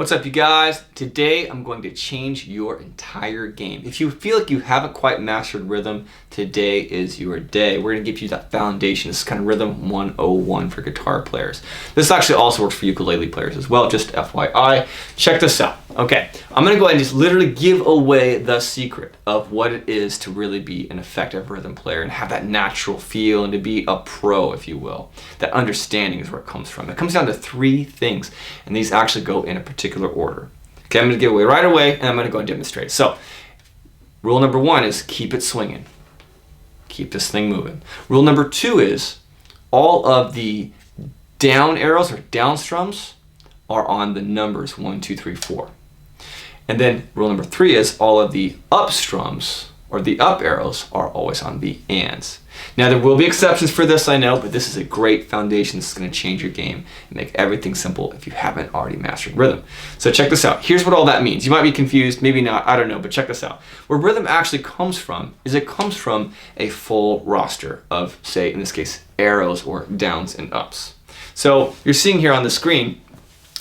What's up, you guys? Today I'm going to change your entire game. If you feel like you haven't quite mastered rhythm, today is your day. We're going to give you that foundation. This is kind of rhythm 101 for guitar players. This actually also works for ukulele players as well, just FYI. Check this out. Okay, I'm going to go ahead and just literally give away the secret of what it is to really be an effective rhythm player and have that natural feel and to be a pro, if you will. That understanding is where it comes from. It comes down to three things, and these actually go in a particular order. Okay, I'm going to give away right away, and I'm going to go and demonstrate. So, rule number one is keep it swinging. Keep this thing moving. Rule number two is all of the down arrows or down strums are on the numbers 1, 2, 3, 4. And then rule number three is all of the up strums or the up arrows are always on the ands. Now there will be exceptions for this, I know, but this is a great foundation. This is going to change your game and make everything simple if you haven't already mastered rhythm. So check this out. Here's what all that means. You might be confused, maybe not, I don't know, but check this out. Where rhythm actually comes from is it comes from a full roster of, say, in this case, arrows or downs and ups. So you're seeing here on the screen,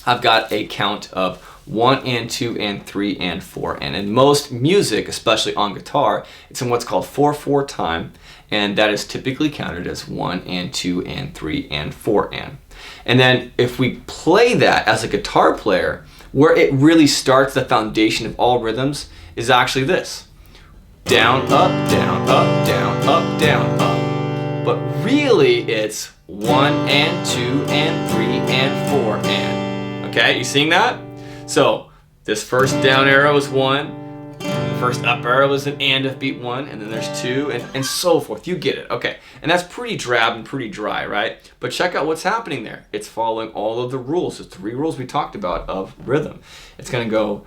I've got a count of 1 and 2 and 3 and 4, and in most music, especially on guitar, it's in what's called 4/4 time, and that is typically counted as 1 and 2 and 3 and 4 and. And then if we play that as a guitar player, where it really starts the foundation of all rhythms is actually this. Down, up, down, up, down, up, down, up. But really it's 1 and 2 and 3 and 4 and. Okay, you seeing that? So this first down arrow is 1, the first up arrow is an and of beat 1, and then there's 2, and so forth. You get it. Okay, and that's pretty drab and pretty dry, right? But check out what's happening there. It's following all of the rules. The 3 rules we talked about of rhythm. It's going to go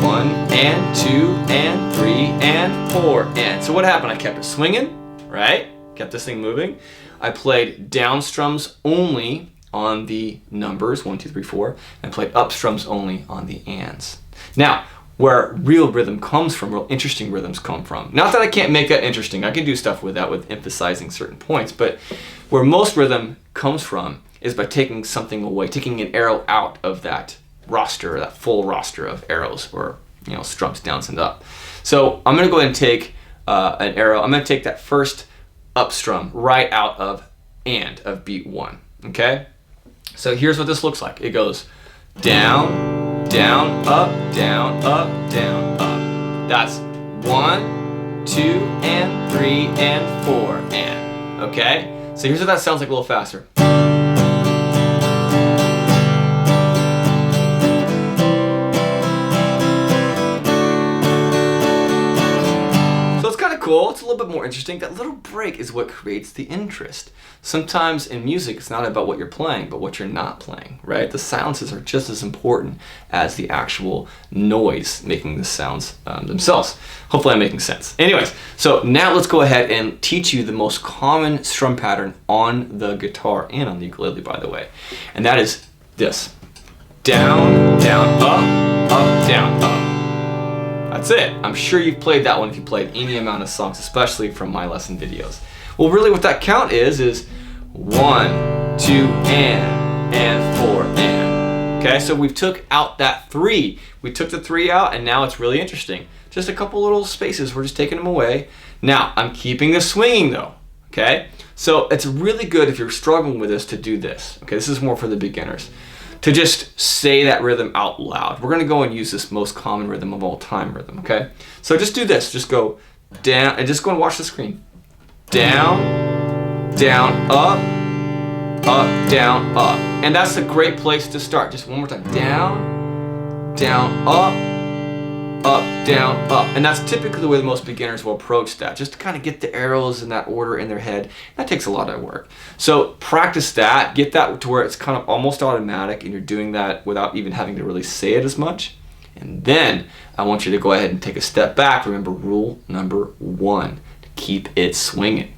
1 and 2 and 3 and 4 and. So what happened? I kept it swinging, right? Kept this thing moving. I played down strums only on the numbers 1, 2, 3, 4, and played up strums only on the ands. Now, where real rhythm comes from, real interesting rhythms come from. Not that I can't make that interesting. I can do stuff with that, with emphasizing certain points, but where most rhythm comes from is by taking something away, taking an arrow out of that roster, that full roster of arrows or strums, downs and up. So I'm going to go ahead and take an arrow. I'm going to take that first up strum right out of and of beat 1. Okay. So here's what this looks like. It goes down, down, up, down, up, down, up. That's 1, 2, and 3, and 4, and. Okay? So here's what that sounds like a little faster. Cool. It's a little bit more interesting. That little break is what creates the interest. Sometimes in music, it's not about what you're playing, but what you're not playing, right? The silences are just as important as the actual noise making the sounds themselves. Hopefully I'm making sense. Anyways, so now let's go ahead and teach you the most common strum pattern on the guitar and on the ukulele, by the way. And that is this. Down, down, up, down, up. That's it. I'm sure you've played that one if you played any amount of songs, especially from my lesson videos. Well, really what that count is 1, 2, and 4, and. Okay, so we've took out that 3. We took the 3 out, and now it's really interesting. Just a couple little spaces, we're just taking them away. Now, I'm keeping this swinging though, okay? So it's really good if you're struggling with this to do this. Okay, this is more for the beginners. To just say that rhythm out loud. We're gonna go and use this most common rhythm of all time rhythm, okay? So just do this, just go down, and just go and watch the screen. Down, down, up, down, up. And that's a great place to start. Just one more time. Down, down, up, down, up. And that's typically the way most beginners will approach that, just to kind of get the arrows in that order in their head. That takes a lot of work. So practice that, get that to where it's kind of almost automatic and you're doing that without even having to really say it as much. And then I want you to go ahead and take a step back. Remember rule number 1, keep it swinging.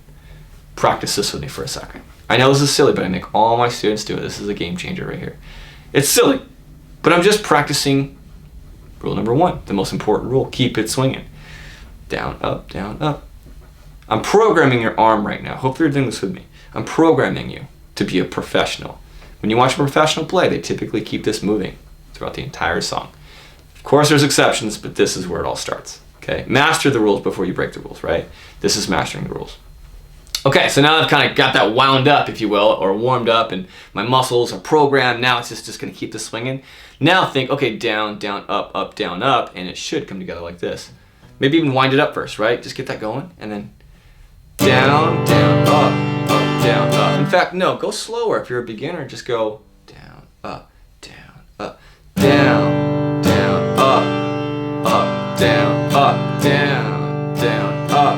Practice this with me for a second. I know this is silly, but I make all my students do it. This is a game changer right here. It's silly, but I'm just practicing rule number 1, the most important rule, keep it swinging. Down, up, down, up. I'm programming your arm right now. Hopefully you're doing this with me. I'm programming you to be a professional. When you watch a professional play, they typically keep this moving. throughout the entire song. Of course, there's exceptions, but this is where it all starts. Okay, master the rules before you break the rules, right? This is mastering the rules. Okay, so now I've kind of got that wound up, if you will, or warmed up, and my muscles are programmed. Now it's just going to keep this swinging. Now think, okay, down, down, up, down, up, and it should come together like this. Maybe even wind it up first, right? Just get that going, and then down, down, up, down, up. In fact, no, go slower. If you're a beginner, just go down, up, down, up, down, down, up, down, up, down, down, up,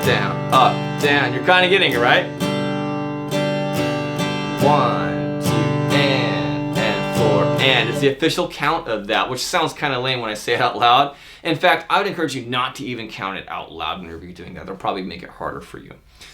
down, up, down. You're kind of getting it, right? 1, 2, and 4, and. It's the official count of that, which sounds kind of lame when I say it out loud. In fact, I would encourage you not to even count it out loud whenever you're doing that. That'll probably make it harder for you.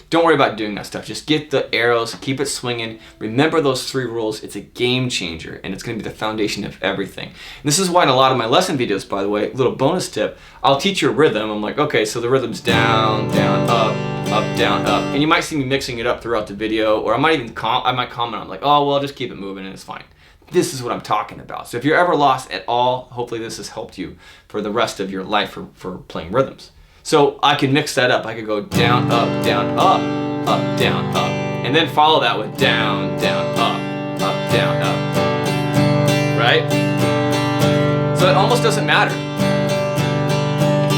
Don't worry about doing that stuff. Just get the arrows, keep it swinging. Remember those 3 rules. It's a game changer, and it's going to be the foundation of everything. And this is why in a lot of my lesson videos, by the way, little bonus tip, I'll teach you a rhythm. I'm like, okay, so the rhythm's down, down, up, down, up. And you might see me mixing it up throughout the video, or I might comment on it, like, oh, well, just keep it moving and it's fine. This is what I'm talking about. So if you're ever lost at all, hopefully this has helped you for the rest of your life for playing rhythms. So I can mix that up. I could go down, up, down, up, down, up. And then follow that with down, down, up, down, up. Right? So it almost doesn't matter.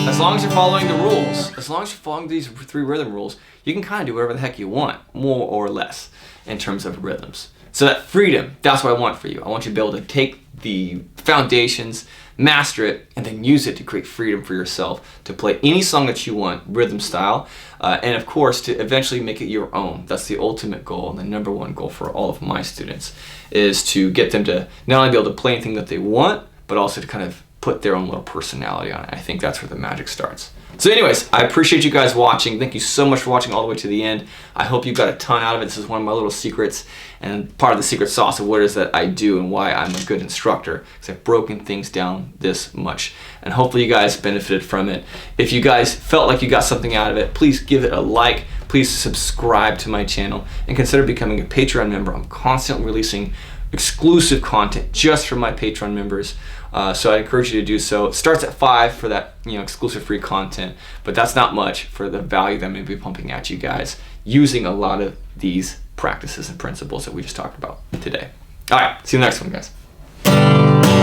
As long as you're following the rules, as long as you're following these 3 rhythm rules, you can kind of do whatever the heck you want, more or less, in terms of rhythms. So that freedom, that's what I want for you. I want you to be able to take the foundations, master it, and then use it to create freedom for yourself to play any song that you want, rhythm style, and of course to eventually make it your own. That's the ultimate goal, and the number 1 goal for all of my students is to get them to not only be able to play anything that they want, but also to kind of put their own little personality on it. I think that's where the magic starts. So anyways, I appreciate you guys watching. Thank you so much for watching all the way to the end. I hope you got a ton out of it. This is one of my little secrets and part of the secret sauce of what it is that I do and why I'm a good instructor, because I've broken things down this much. And hopefully you guys benefited from it. If you guys felt like you got something out of it, please give it a like. Please subscribe to my channel and consider becoming a Patreon member. I'm constantly releasing exclusive content just for my Patreon members. So I encourage you to do so. It starts at $5 for that exclusive free content, but that's not much for the value that I'm going to be pumping at you guys using a lot of these practices and principles that we just talked about today. All right, see you in the next one, guys.